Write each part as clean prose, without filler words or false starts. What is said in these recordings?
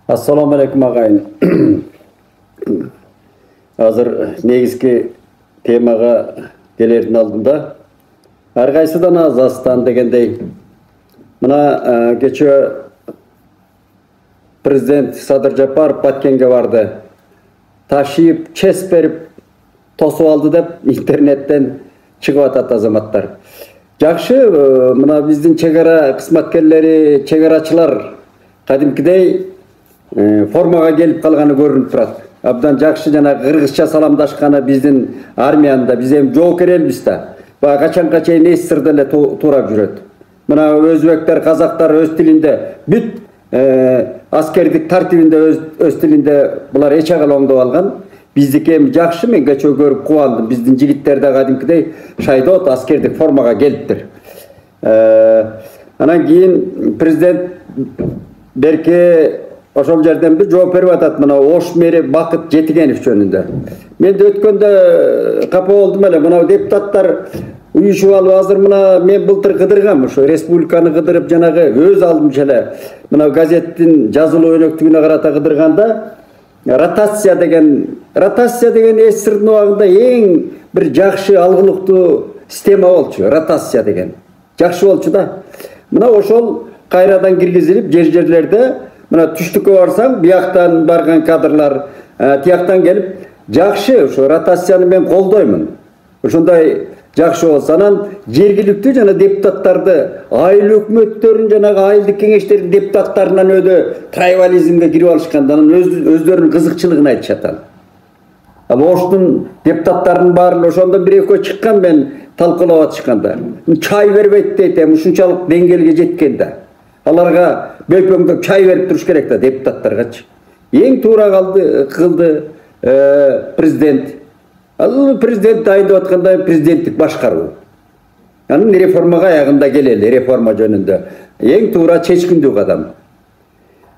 Assalamu alaikum agayın. Hazır negizki temaga gelerdin aldığında Argaysydan az astan degendey. Mına geçiyor Prezident Sadır Japarov Batkenge vardı. Taşıyıp, çes berip, tosu aldı dep internetten çıkıp atat azamatlar. Jakşı, mına bizdin çegara kısmatkerleri, çegaraçılar kadimkidey formaga gelip kalgаны көрүнүп турат. Абдан жакшы жана кыргызча саламдашканы биздин армияда биз эми жоокер элбиз да. Бага качанга чейин эсирде эле турап жүрөт. Мына өзбектер, казактар өз тилинде бүт аскердик тартибинде өз тилинде булар эч агал оңдоп алган. Биздики эми жакшы, мен кечөө көрүп кубандым. Биздин жигиттер да кадимкидей шайдот аскердик формага келиптир. Анан кийин президент берке ошол жерден бир жооп берип атат, мына Ош мэри Бакыт Жетигенов жөнүндө. Мен да өткөндө капа болдум эле, мына депутаттар уюшуп алып азыр мына мен былтыр кыдыргам, ошо республиканы кыдырып жанагы өз алдымча эле мына газеттин жазылуу өнөктүгүнө карата кыдырганда ротация деген эсирдин убагында эң бир жакшы алгылыктуу система болчу. Ротация деген жакшы болчу да. Мына ошол кайрадан киргизилип жерлерде мына түштүккө барсаң, бияктан барган кадрлар тияктан келип, жакшы, ошо ротацияны мен колдоймун. Ошондой жакшы болсо, анан жергиликтүү жана депутаттарды, айыл өкмөттөрүн жанагы айылдык кеңештердин депутаттарынан өдө трайбализмге кирип алышканда, анан өздөрүнүн кызыкчылыгын айтышат. Ал Оштун депутаттарынын баары ошондон бир экөө чыккан, мен талкуулап атышканда. Чай бербейт дейт, ушунчалык деңгээлге жеткен да. Аларга бөлпөңдөп чай берип туруш керек да, депутаттаргачы. Эң туура кылды президент. Ал президент дайындап атканда президенттик башкаруу. Анын реформага аягында келели, реформа жөнүндө. Эң туура чечкиндүү кадам.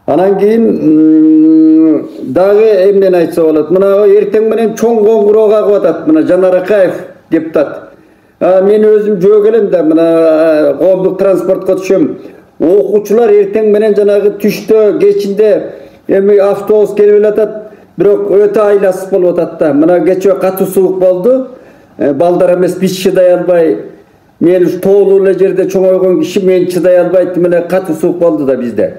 Анан кийин дагы эмнени айтса болот. Мына эртең менен чоң коңгуроо кагып атат. Мына Жанар Акаев депутат. Мен өзүм жөө келем да, мына коомдук транспортко түшөм. Окуучулар эртең менен жанагы түштө, кечинде эми автобус келип атат, бирок өтө айласыз болуп атат да. Мына кечөө катуу суук болду. Балдар эмес биз чыдай албай, мен ушу тоолуу эле жерде чоңойгон киши, мен чыдай албайт, мына катуу суук болду да бизде.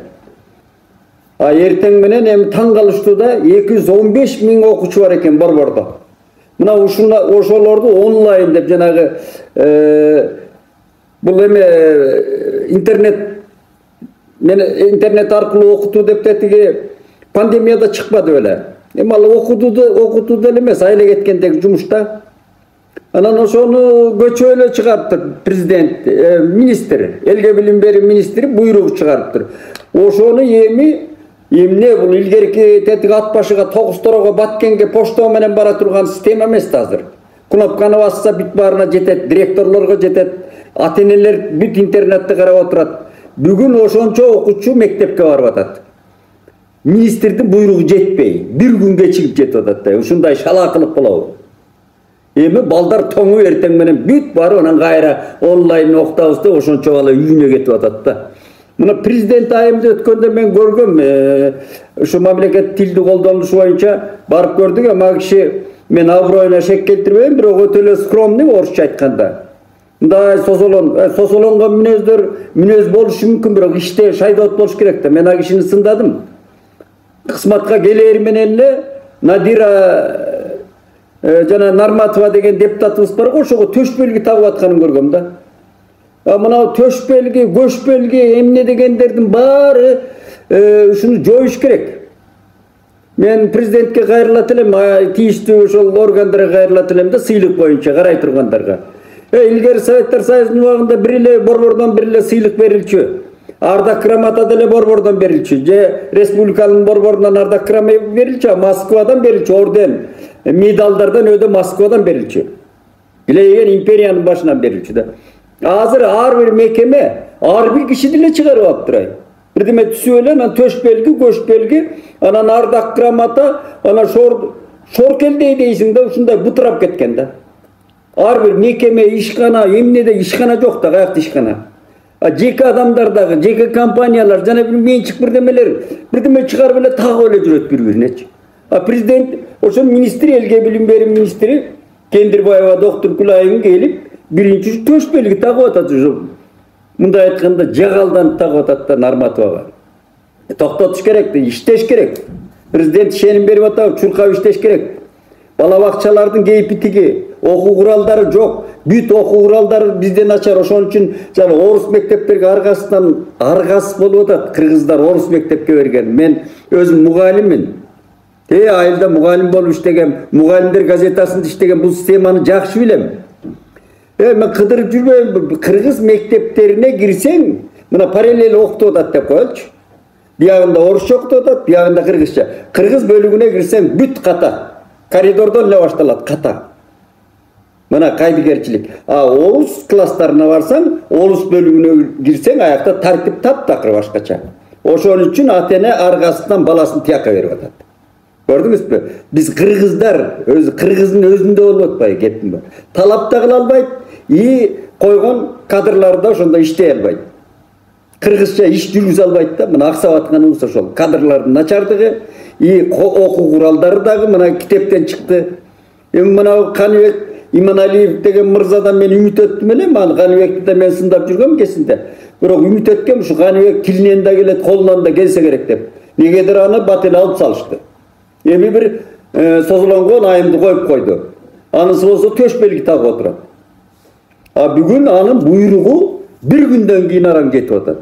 Эртең менен эми таң калыштуу да 215 000 окуучу бар экен Борбордо. Мына ошолорду онлайн деп жанагы бул эме интернет аркылуу окутуу деп тетиги пандемияда чыкпады беле. Эми ал окутууда эле эмес, айла кеткендеги жумушта. Анан ошону көчө эле чыгарыптыр президент, министр, элге билим берүү министри буйрук чыгарыптыр. Ошону эми эмне бул илгерки тетиги ат башыга Тогусторого Баткенге почта менен бара турган система эмес да азыр. Кнопканы басса бүт баарына жетет, директорлорго жетет, ата-энелер бүт интернетти карап отурат. Бүгүн ошончо окуучу мектепке барып атат. Министрдин буйругу жетпей, бир күн кечигип жетип атат да. Ушундай шалаакылык болобу? Эми балдар тоңу эртең менен бүт барып анан кайра онлайн окутабыз деп ошончо бала үйүнө кетип атат да. Мына президент айымды өткөндө мен көргөм, ушу мамлекет тилди колдонушу боюнча барып көрдүк, ама киши мен аброюна шек келтирбейм, бирок өтө эле скромный орусча айтканда. Мындай сосолонго мүнөз болушу мүмкүн, бирок иште шайдот болуш керек да. Мен а кишини сындадым. Кызматка келери менен эле Надира жана Нарматова деген депутатыбыз бар го, ошого төш белги тагып атканын көргөм да. Мына төш белги, көш белги, эмне дегендердин баары ушуну жоюш керек. Мен президентке кайрылат элем, тийиштүү ошол органдарга кайрылат элем да, сыйлык боюнча карай тургандарга. Илгери Советтер Союзунун убагында бир эле Борбордон бир эле сыйлык берилчү. Ардак грамота деле Борбордон берилчү. Же республиканын Борборунан ардак грамота берилчү, Москвадан берилчү, орден, медалдардан өдө Москвадан берилчү. Билеген империянын башынан берилчү да. Азыр ар бир мекеме, ар бир киши деле чыгарып алыптыр. Бирдеме түсүп эле, анан төш белги, көш белги, анан ардак грамота, анан шоркелдей дейсиң да, ушундай бутурап кеткен да. Ар бир мекеме, ишкана, эмнеде ишкана жок да, каякта ишкана. Jeki adamlar dagı, jeki kompaniyalar, jana bir mençik birdeme çıkarıp ele tağı öyle jüröt bir-birine. Prezident, oşo ministri, elge bilim berim ministri, Kendirbayeva doktor Kulay'ın gelip, birinci töş belgi tağı atatı. Munda aytkanda jagaldan tağı atatı Narmatovaga. Toktotуш керек, işteş gerek. Prezident şenin berip atabı, çurkap işteş gerek. Bala bakçalardın geypi tigi, oku kuralları yok. Büt oku kuralları bizden açar. Oşon üçün jana orus mekteplerge argasından argas bolup atat. Kırgızlar orus mektepke bergen. Men özüm mugallimmin. Ayılda mugallim bolup iştegen, mugallimler gazetasında iştegen bu sistemani jakşı bilem. Men kıdırıp жүрбөйм. Kırgız mekteplerine girsen, mına paralel okutup atat dep koyalçı. Bir yağında orusça okutup atat, bir yağında kırgızça. Kırgız bölümüne girsen büt kata. Koridordan le baştalat kata. Mına kaydıgerçilik. Olus klaslarına varsan, olus bölümüne girsen ayakta tartip taptakır başkaça. Oşon üçün atene argasından balasını tiyaka verip atat. Gördünüz mü? Biz Kırgızlar, Kırgızın özünde olup atpay, kettim ben. Talapta kıl albayt, iyi koygun kadırlarda oşonda iştey albayt. Kırgızca iş жүргүз albayt da, mına aksavatkan olsa şol. Kadırların açardığı, iyi oku kuralları dagı mına kitepten çıktı. Mına Kanibek İman Aliyev degen mırzadan men ümit ettim elem, Kanibek'ti de men sındap жүрgöm kesinde. Biroq ümit etkem şu Kanibek tilinen de gelet, kolundan da gelse gerek dep. Negedir anı batel alıp salıştı. Emi bir sozulangon ayımdı koyup koydu. Anısı olsa töş belgi tağı oturat. Bugün anın buyruğu bir günden keyin aran ketip atat.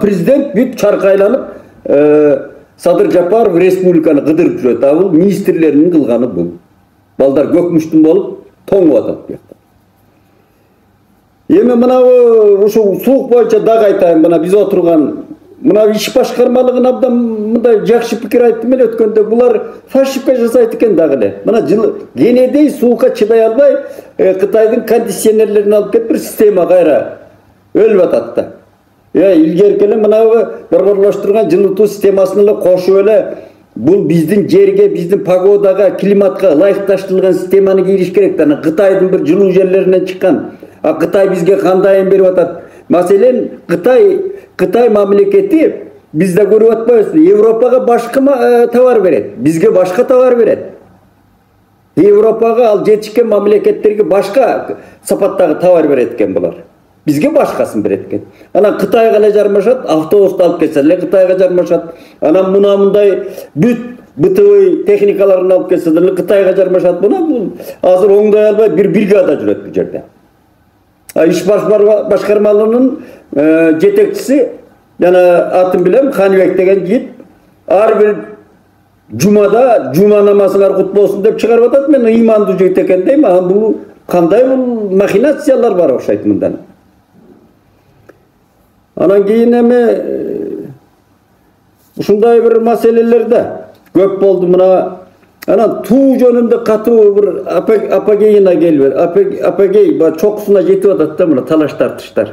Prezident büt çarkaylanıp Sadır Japarov Respublikаны kıdırıp жүрөt. Bul ministrlerinin kılganı bu. Balдар gökmüştüm bolup toңup atat. Emi mına uşu suuk boyunça da kaytayım buna biz oturgan mına iş başkarmalığın abdan mında jakşı pikir ayttım ele ötkönde bular фальшивка жасайт экен дагы эле. Мына жылы генедей суукка чыдай албай Кытайдын кондиционерлерин алып келип bir система кайра өлүп атат да. İlgerki ele mına barbarlaştırgan жылытуу системасын эле кошуп эле бул биздин жерге, биздин погодага, климатка ылайыкташтырылган системаны кийриш керек да. Кытайдын bir жылуу жерлеринен чыккан. Кытай бизге кандай берип атат? Masalan Kıtay memleketi bizde görüp atmayız. Avrupa'ya başka tavar veret. Bizge başka tavar veret. Avrupa'ya al жетişken memleketlerge başka sapattagı tavar veretken bular. Bizge başkasını veretken. Ana Kıtayga ele jarmaşat, avtobusda alıp kelseler Kıtayga jarmaşat. Ana muna munday büt bıtıvı teknikalarını alıp kelseler Kıtayga jarmaşat buna. Azır oңдай albay bir brigada жүрөt bu jerde. İş başkarmalığının jetekçisi yani atın bilem Kanibek degen yigit ar bir cumada cuma namazılar kutlu olsun dep çıkarıp atat men imandı jigit eken deyim. Bu kanday bul mahinatsiyalar var okşayt mından. Anan keyin eme ушундай bir maselelerde köp boldu mına. Ana tuu jönünde katı bir apageyina gelber. Apagey çokusuna jetip atat da mına talaş tartışlar.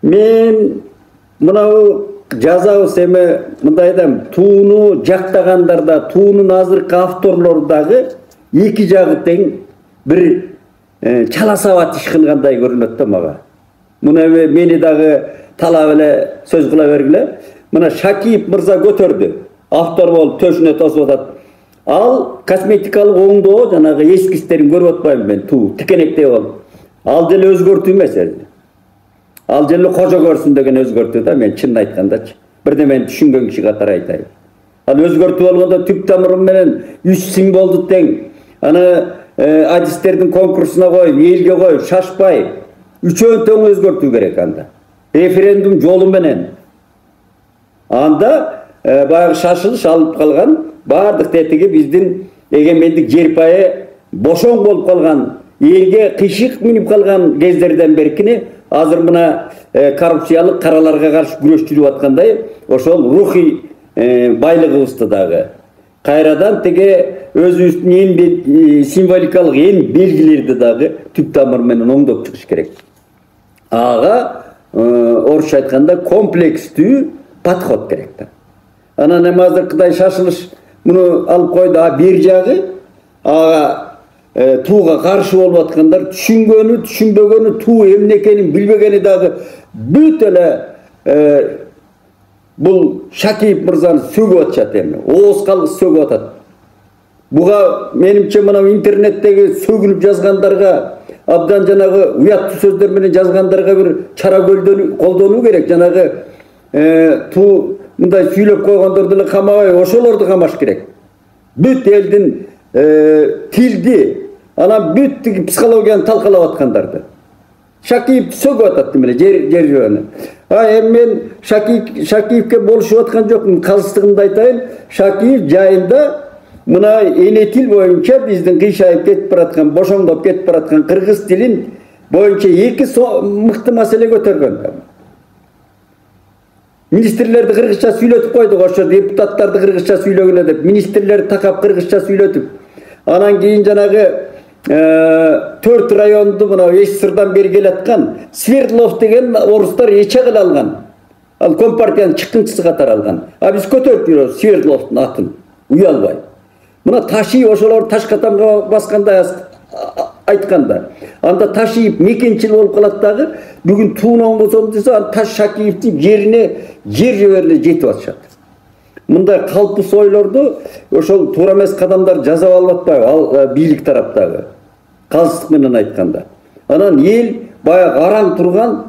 Men mına jaza seme mındaydan tuunu jaktagandarda tuunun azırkı avtorlordagı iki jagı teң bir çala savat iş kılganday görünöt da maga. Muna meni dagı talap ele söz kıla bergile. Mına Şakip Mırza götürdü. Avtor bolup töşüne tosуп atat. Al kosmetikalık oңdoo janagı eski isтерин көрүп atpayм men tuu tikenектей болуp. Al jele özgörtүү эмес. Al jele koca görsün degen özgörtүү da men çın aytkandaçı. Birde men düşüngөн kişi katara aytayım. Al özgörtүү болгондо tüp tamırım menen 3 simboldu teң. Ana adisтердин konkursuna koyup, elge koyup, şaşpay. Üçöön teң özgörtүү gerek anda. Referendum jolu menen. Anda bayagı şaşılış alıp kalgan bardыk tetigi bizdin egemendik jер payı boşoң bolup kalgan, elge kıyşık minip kalgan кездерден беркини azır mına korrupsiyalık karalarga karşı күрөш жүрүп atkандай oşol ruhi baylыгыбызды dagı. Kayradan tege özübüzdün en simvolikalık en belgilerdi dagı tüp tamır menen oңдоп çıkış gerek. Ağa orçça aytkanda komplekstүү подход керек да. Ana namazda Kıtay şaşılış bunu alıp koydu. Bir jagı tuğga karşı bolup atkandar düşüngönü, düşünbөгөнü, tuu emne ekenin bilbegeni dagı Büt ele bu Şakip Mirza'nı sögüp atışat endi. Oğuz kalgısı sögüp atat. Buga menimçe mına internetteki sögünüp yazgandarga abdan janagı uyattı sözler menен жазгандарга bir çara колдонуу керек. Janagı tu мындай сүйлөп койгондорду эле камабай, ошолорду камаш керек. Бүт элдин тилди, анан бүт психологияны талкалап аткандарды. Шакиев сөгүп атат демеле жер жөнү. Эми мен Шакиевке болушуп аткан жокмун. Калыстыгымды айтайын. Шакиев жайында мына эне тил боюнча биздин кыйшайып кетип бараткан, бошоңдоп кетип бараткан кыргыз тилин боюнча эки мыкты маселе көтөргөн. Министрлерди кыргызча сүйлөтүп койдук, ошо депутаттарды кыргызча сүйлөгүлө деп, министрлерди такап кыргызча сүйлөтүп. Анан кийин жанагы 4 районду мына Эч Сырдан бери келаткан Свердлов деген орустар эче кыла алган. Ал Компартиянын чыккынчысы катары алган. А биз көтөрүп жүрөбүз Свердловдун атын, уялбай. Мына Ташиев ошолор Ташкатамга басканда айтканда, анда Ташиев мекенчил болуп калат дагы, бүгүн туунан болсом десе, Таш Шакиевдин жерине жер жеберле жетип атышат. Мындай калпыс ойлорду ошол туура эмес кадамдар жасап алып атпайбы, ал бийлик тараптагы. Калыстык менен айтканда. Анан эл баягы араң турган,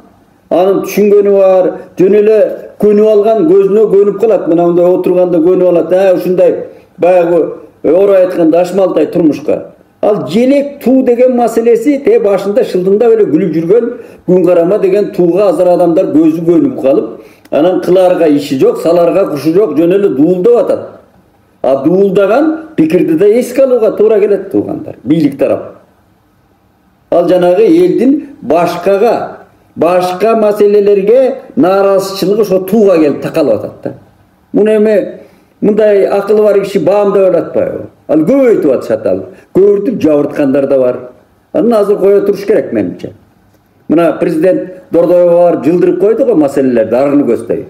анын түшүнгөнү бар, жөн эле көнүп алган, көзүнө көнүп калат. Мына мындай отурганда көнүп алат. Ушундай баягы орой айтканда ашмалтай турмушка. Ал желек туу деген маселеси башында шылдыңда эле күлүп жүргөн күн карама деген тууга азыр адамдар көзү көнүп калып, анан кыларга иши жок, саларга кушу жок, жөн эле дуулдап атат. А дуулдаган пикирди да эске алууга туура келет туугандар, бийлик тарап. Ал жанагы элдин башка маселелерге нааразычылыгы ошо тууга келип такалып атат да. Муну эми мындай акылы бар киши баамдап элатпайбы? Ал көбөйтүп атышат, ал көбүртүп жабырткандар да бар. Анын азыр кое туруш керек менимче. Мына президент Дордоева бар жылдырып койду го маселелерди, арыны көздөй.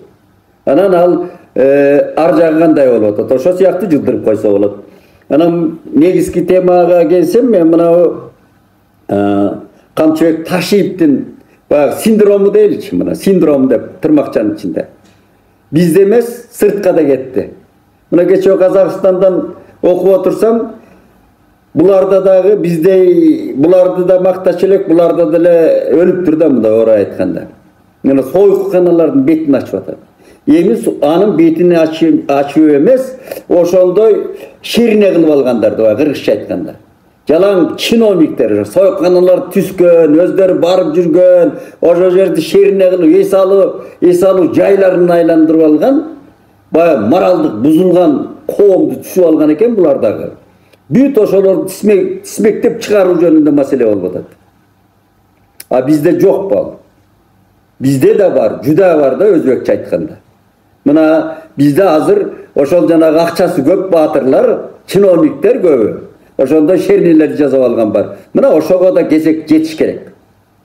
Анан ал ар жагы кандай болуп атат, ошо сыяктуу жылдырып койсо болот. Анан негизги темага келсем, мен мына Камчыбек Ташиевдин баягы синдрому дейличи, мына синдром деп тырмакчанын ичинде. Бизде эмес, сыртка да кетти. Мына кечээ Казакстандан окуп отурсам, буларда дагы биздей, буларды да мактач элек, буларда деле өлүптүр да мындай орой айтканда. Мына сойкуканалардын бетин ачып атат. Эми анын бетини ачуу эмес, ошондой ширине кылып алгандар да, кыргызча айтканда. Жалаң чиновниктер, сойкуканалар түскөн, өздөрү барып жүргөн, ошол жерди ширине кылып, эс алуу жайларын айландырып алган, баягы моралдык бузулган коомду түшүп алган экен булар дагы. Бүт ошолорду тисмектеп чыгаруу жөнүндө маселе болуп атат. А бизде жок бул. Бизде да бар, жуда бар да өзбекче айтканда. Мына бизде азыр ошол жанагы акчасы көп баатырлар, чиновниктер көбү. Ошондой шернелерди жасап алган бар. Мына ошого да кезек жетиш керек.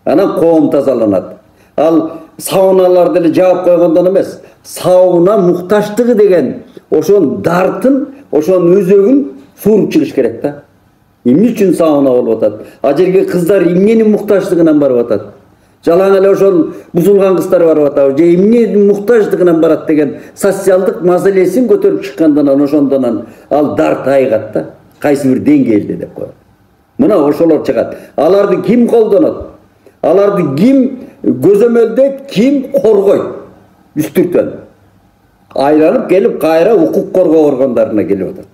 Анан коом тазаланат. Ал сауналарды эле жаап койгондон эмес, сауна мукташтыгы деген ошонун дартын, ошонун өзөгүн сууруп чыгыш керек да. Эмне үчүн сауна болуп атат? А жерге кыздар эмненин муктаждыгынан барып атат? Жалаң эле ошол бузулган кыздар барып атабы? Же эмненин муктаждыгынан барат деген социалдык маселесин көтөрүп чыккандан ошондон ал дарт айыгат да. Кайсы бир деңгээлде деп коет. Мына ошолор чыгат. Аларды ким колдонот? Аларды ким көзөмөлдөйт, ким коргойт? Үстүртөн. Айланып келип кайра укук коргоо органдарына келип атат.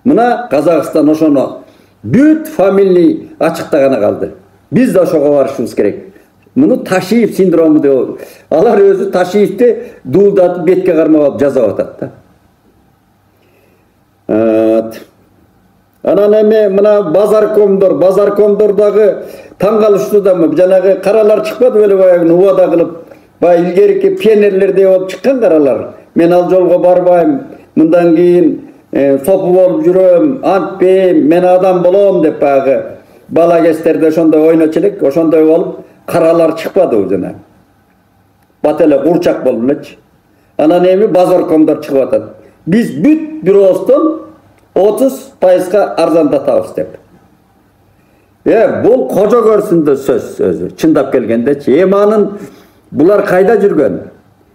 Мына Казакстан ошону бүт фамилий ачыктаганы калды. Биз да ошого барышыбыз керек. Муну Ташиев синдрому деп, алар өзү Ташиевди дуулдатып бетке кармап алып жазап атат да. Анан эми мына базаркомдор дагы таң калыштуу да, жанагы каралар чыкпады беле баягы убада кылып, баягы илгерки пионерлердей болуп чыккан каралар. Мен ал жолго барбайм, мындан кийин сопу болуп жүрөм, антпейм, мен адам болом деп баягы бала кездерде ошондой ойночу элек, ошондой болуп каралар чыкпады жана. Бат эле курчак болуп элечи. Анан эми базаркомдор чыгып атат. Биз бүт бирөөстөн 30%га арзандатабыз деп. Бул кожо көрсүндө сөз өзү, чындап келгендечи. Эми анын Bular kayda жүргөн?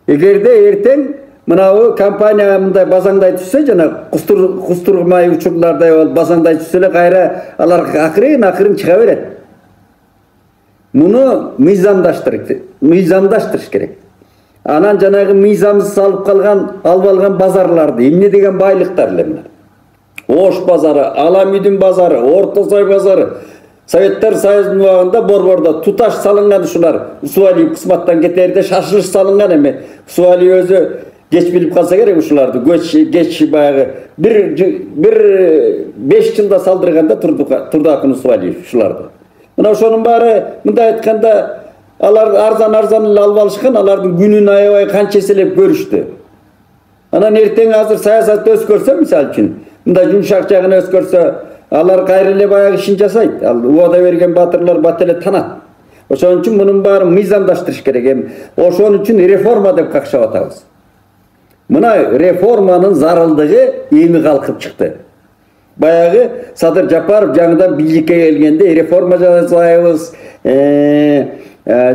Эгерде эртең мынау компания мындай базаңдай түшсө жана кустурмай учурлардай болуп базаңдай түшсө эле кайра алар акырын чыга берет. Муну мыйзамдаштырыш керек. Анан жанагы мыйзамсыз алып алган базарларды, эмне деген байлыктар эле мына. Ош базары, Аламүйдүн базары, Орто Сай базары, Советтер Союзунун убагында борбордо туташ салынган ушулар. Усубалиев кызматтан кетерде шашылыш салынган эми. Усубалиев өзү geç bilip kalsa gerek uşulardı. Geç bayağı bir 5 yılda saldırganda turdu akını Usubaliyev uşulardı. Buna uşonun bari mında aytkanda alar arzan alıp alışkın, alardın günün ayabay kançeselep görüştü. Anan erteң hazır sayasatты özgörse misal üçün, mında yumuşak jagını özgörse alar gayrı bayağı işin jasayt. Al uada bergen batırlar batele tanat. Oşon üçün bunun bari mıйзамдаштырыш керек. Oşon üçün reforma dep kakşap atabыз. Mına reformanın zarıldığı emi kalkıp çıktı. Bayağı Sadır Japarov жаңыдан bilikке gelgende reforma жасайбыз,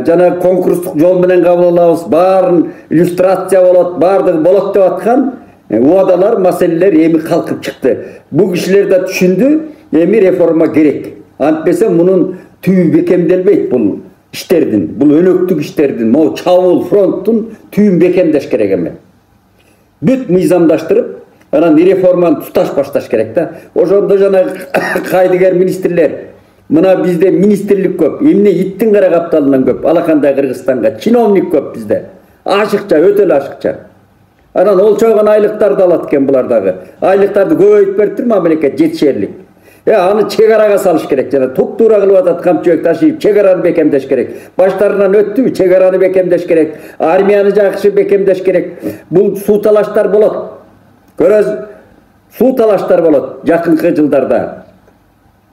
жана конкурстук жол менен кабыл алабыз, баарын иллюстрация болот, баардыгы болот деп аткан уадалар, маселелер эми калкып чыкты. Bu kişiler de түшүндү, эми реформа керек. Антпесе мунун түбү бекемделбейт бул иштердин, бул өнөктүк иштердин, могу чабуул фронттун түбүн бекемдеш керек эми. Бүт мыйзамдаштырып, анан реформаны туташ башташ керек да. Ошондо жана кайдыгер министрлер, мына бизде министрлик көп, эмне иттин кара капталынан көп, алакандай Кыргызстанга чиновник көп бизде. Ашыкча, өтө эле ашыкча. Анан олчогон айлыктарды алат экен булар дагы. Айлыктарды көбөйтүп бериптир мамлекет жетишерлик. Аны чегарага салыш керек. Жана туп-туура кылып атат, камчыбек ташыйып, чегараны бекемдеш керек. Баштарынан өттүбү, чегараны бекемдеш керек. Армияны жакшы бекемдеш керек. Бул суу талаштар болот. Көрөз, суу талаштар болот жакынкы жылдарда.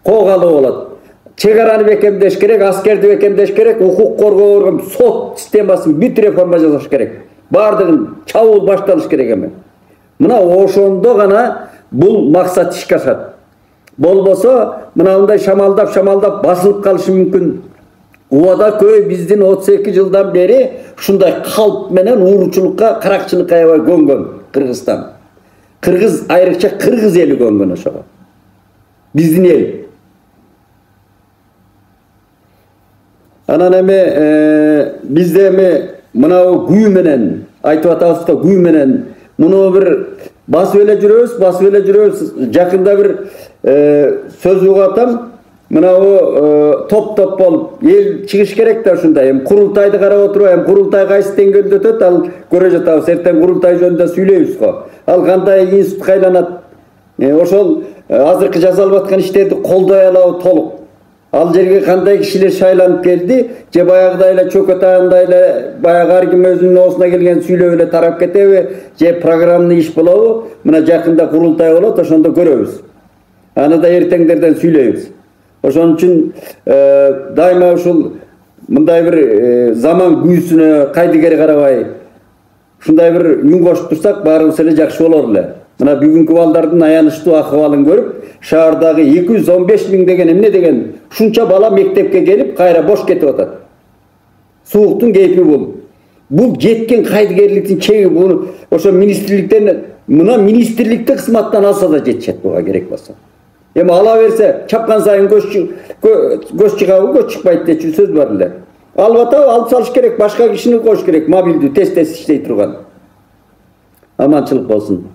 Когалуу болот. Чегараны бекемдеш керек, аскерди бекемдеш керек, укук коргоо орган, сот системасын бүт реформа жасаш керек. Бардыгын чабуул башталыш керек эми. Мына ошондо гана бул максат ишке ашат. Болбосо мынандай шамалдап басылып калышы мүмкүн. Убада көй биздин 32 жылдан бери ушундай калп менен ууручулукка, каракчылыкка аябай көнгөн Кыргызстан. Кыргыз айрыкча Кыргыз эли көнгөн ошого. Биздин эл. Анан эми бизде эми мынау күү менен айтып атабыз да, күү менен муну бир басып эле жүрөбүз. Жакында бир сөз угатам. Мынау топ болуп эл чыгыш керек да ушундай. Эми курултайды карап отуруп, эми курултай кайсы деңгээлде өтөт, ал көрө жатабыз. Эртең курултай жөнүндө сүйлөйбүз го. Ал кандай институт кайланат? Ошол азыркы жасалып аткан иштерди колдой алабы толук. Ал жерге кандай кишилер шайланып келди, же баягыдай эле чөкөтандай эле баягы ар ким өзүнүн оосуна келген сүйлөп эле тарап кетеби, же программный иш болобу? Мына жакында курултай болот, ошондо көрөбүз. Аны да эртеңдерден сүйлөйбүз. Ошон үчүн дайыма ушул мындай бир заман күйүүсүнө кайдыгер карабай, ушундай бир үн кошуп турсак, баарыбыз эле жакшы болор эле. Мына бүгүнкү балдардын аянычтуу акыбалын көрүп, шаардагы 215 000 деген эмне деген ушунча бала мектепке келип, кайра бош кетип атат. Сууктун кейпи бул. Бул жеткен кайдыгерликтин чеги, буну ошо министрликтен, мына министрликте кызматтан алса да жетишет буга керек болсо. Эми ала берсе, чапкан сайын көз чыгабы, көз чыкпайт дечү сөз бар эле. Алып атабы, алып салыш керек, башка кишини коюш керек, мобилдүү, тез иштей турган. Аманчылык болсун.